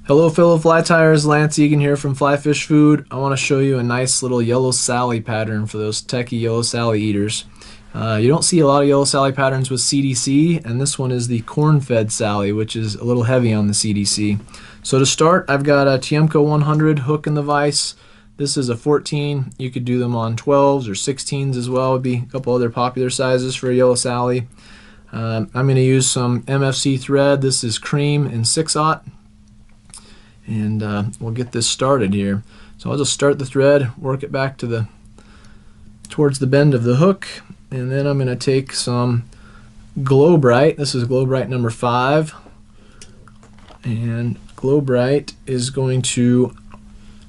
Hello fellow fly tyers, Lance Egan here from Fly Fish Food. I want to show you a nice little yellow Sally pattern for those techie yellow Sally eaters. You don't see a lot of yellow Sally patterns with CDC, and this one is the corn-fed Sally, which is a little heavy on the CDC. So to start, I've got a Tiemco 100 hook in the vise. This is a 14. You could do them on 12s or 16s as well. Would be a couple other popular sizes for a yellow Sally. I'm going to use some MFC thread. This is cream and 6/0. And we'll get this started here. So I'll just start the thread, work it back to towards the bend of the hook, and then I'm going to take some Glow Bright. This is Glow Bright number 5, and Glow Bright is going to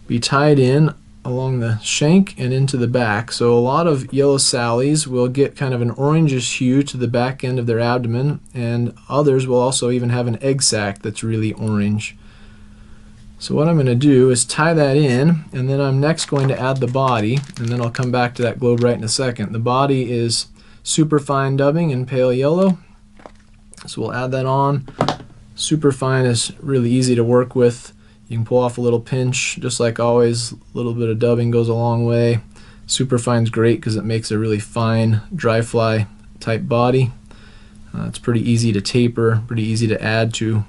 be tied in along the shank and into the back. So a lot of yellow Sallies will get kind of an orangish hue to the back end of their abdomen, and others will also even have an egg sac that's really orange. So what I'm going to do is tie that in, and then I'm next going to add the body, and then I'll come back to that Glow Bright in a second. The body is super fine dubbing in pale yellow, so we'll add that on. Super fine is really easy to work with. You can pull off a little pinch, just like always. A little bit of dubbing goes a long way. Super fine is great because it makes a really fine dry fly type body. It's pretty easy to taper, pretty easy to add to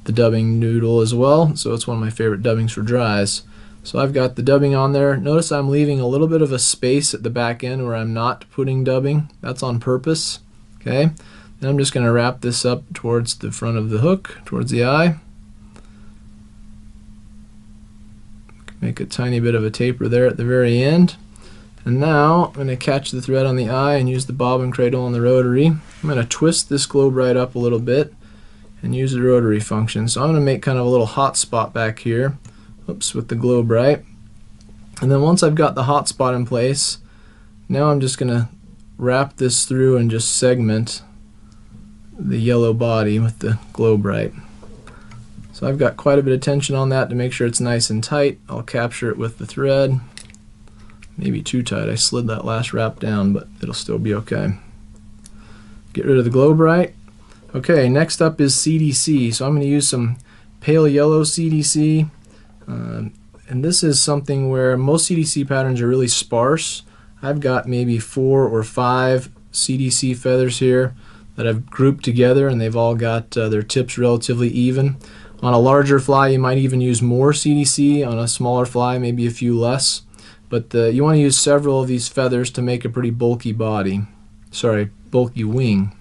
the dubbing noodle as well, so it's one of my favorite dubbings for dries. So I've got the dubbing on there. Notice I'm leaving a little bit of a space at the back end where I'm not putting dubbing. That's on purpose. Okay, then I'm just going to wrap this up towards the front of the hook, towards the eye. Make a tiny bit of a taper there at the very end. And now I'm going to catch the thread on the eye and use the bobbin cradle on the rotary. I'm going to twist this Glow Bright up a little bit and use the rotary function. So I'm going to make kind of a little hot spot back here, oops, with the Glow Bright. And then once I've got the hot spot in place, now I'm just going to wrap this through and just segment the yellow body with the Glow Bright. So I've got quite a bit of tension on that to make sure it's nice and tight. I'll capture it with the thread. Maybe too tight. I slid that last wrap down, but it'll still be okay. Get rid of the Glow Bright. Okay, next up is CDC. So I'm going to use some pale yellow CDC. And this is something where most CDC patterns are really sparse. I've got maybe 4 or 5 CDC feathers here that I've grouped together, and they've all got their tips relatively even. On a larger fly, you might even use more CDC. On a smaller fly, maybe a few less. But you want to use several of these feathers to make a pretty bulky body. Sorry, bulky wing.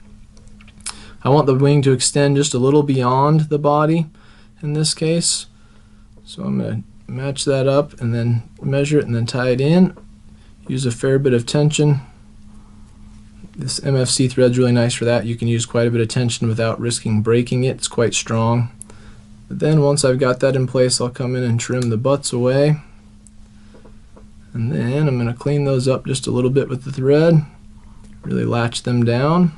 I want the wing to extend just a little beyond the body in this case. So I'm going to match that up and then measure it and then tie it in. Use a fair bit of tension. This MFC thread's really nice for that. You can use quite a bit of tension without risking breaking it. It's quite strong. But then once I've got that in place, I'll come in and trim the butts away. And then I'm going to clean those up just a little bit with the thread. Really latch them down.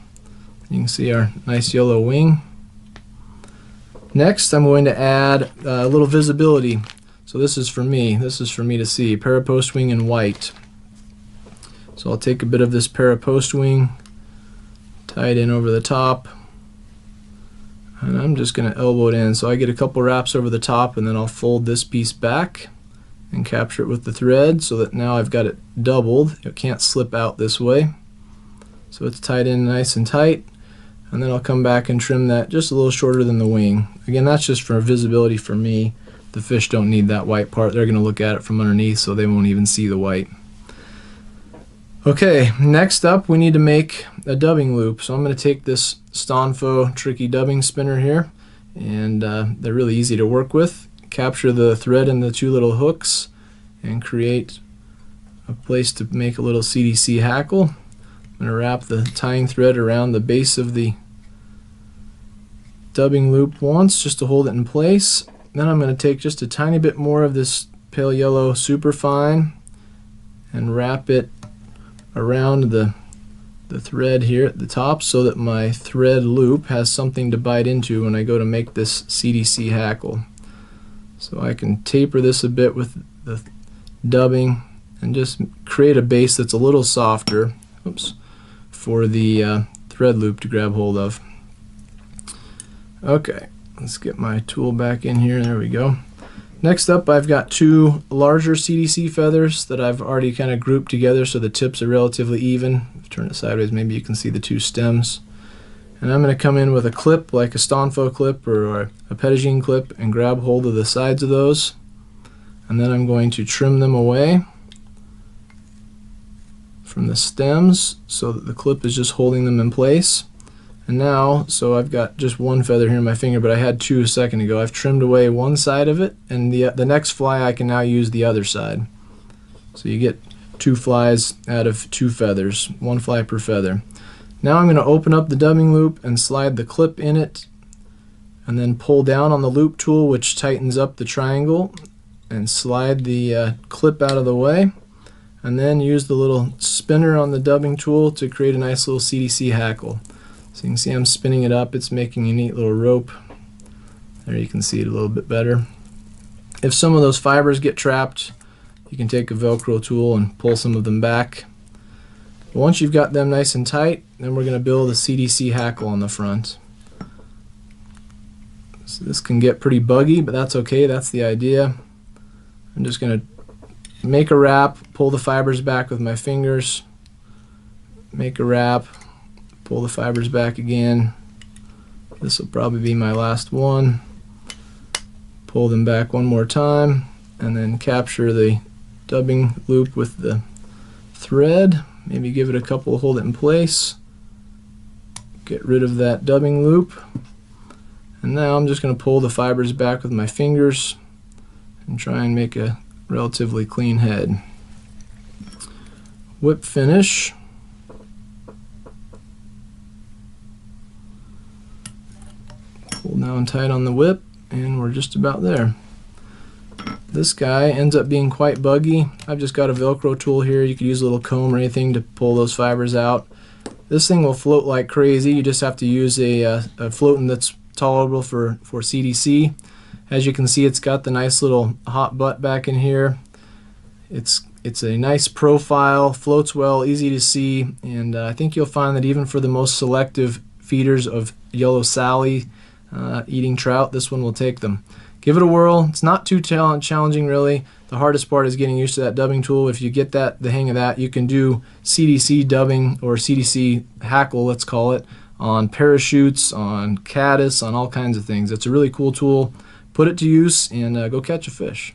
You can see our nice yellow wing. Next, I'm going to add a little visibility. So this is for me. This is for me to see. Parapost wing in white. So I'll take a bit of this parapost wing, tie it in over the top, and I'm just going to elbow it in. So I get a couple wraps over the top, and then I'll fold this piece back and capture it with the thread so that now I've got it doubled. It can't slip out this way. So it's tied in nice and tight. And then I'll come back and trim that just a little shorter than the wing. Again, that's just for visibility for me. The fish don't need that white part. They're going to look at it from underneath, so they won't even see the white. Okay, next up we need to make a dubbing loop. So I'm going to take this STONEFLY tricky dubbing spinner here, and they're really easy to work with. Capture the thread in the 2 little hooks and create a place to make a little Cdc hackle. I'm going to wrap the tying thread around the base of the dubbing loop once just to hold it in place. Then I'm going to take just a tiny bit more of this pale yellow superfine and wrap it around the thread here at the top so that my thread loop has something to bite into when I go to make this Cdc hackle. So I can taper this a bit with the dubbing and just create a base that's a little softer. Oops. For the thread loop to grab hold of. Okay, Let's get my tool back in here. There we go. Next up, I've got two larger CDC feathers that I've already kind of grouped together so the tips are relatively even. Turn it sideways, maybe you can see the two stems. And I'm going to come in with a clip like a STONEFLY clip or a Petitjean clip and grab hold of the sides of those. And then I'm going to trim them away from the stems so that the clip is just holding them in place. And now, so I've got just one feather here in my finger, but I had two a second ago. I've trimmed away one side of it, and the next fly I can now use the other side. So you get two flies out of two feathers, one fly per feather. Now I'm going to open up the dubbing loop and slide the clip in it, and then pull down on the loop tool, which tightens up the triangle, and slide the clip out of the way, and then use the little spinner on the dubbing tool to create a nice little Cdc hackle. So you can see I'm spinning it up, it's making a neat little rope. There you can see it a little bit better. If some of those fibers get trapped, you can take a Velcro tool and pull some of them back. But once you've got them nice and tight, then we're going to build a Cdc hackle on the front. So this can get pretty buggy, but that's okay, that's the idea. I'm just going to make a wrap, pull the fibers back with my fingers, make a wrap, pull the fibers back again. This will probably be my last one. Pull them back one more time, and then capture the dubbing loop with the thread. Maybe give it a couple, hold it in place. Get rid of that dubbing loop. And now I'm just going to pull the fibers back with my fingers and try and make a relatively clean head. Whip finish. Pull down tight on the whip, and we're just about there. This guy ends up being quite buggy. I've just got a Velcro tool here. You could use a little comb or anything to pull those fibers out. This thing will float like crazy. You just have to use a floating that's tolerable for CDC. As you can see, it's got the nice little hot butt back in here. It's a nice profile, floats well, easy to see, and I think you'll find that even for the most selective feeders of yellow Sally eating trout, this one will take them. Give it a whirl. It's not too challenging really. The hardest part is getting used to that dubbing tool. If you get the hang of that, you can do CDC dubbing or CDC hackle, let's call it, on parachutes, on caddis, on all kinds of things. It's a really cool tool. Put it to use and go catch a fish.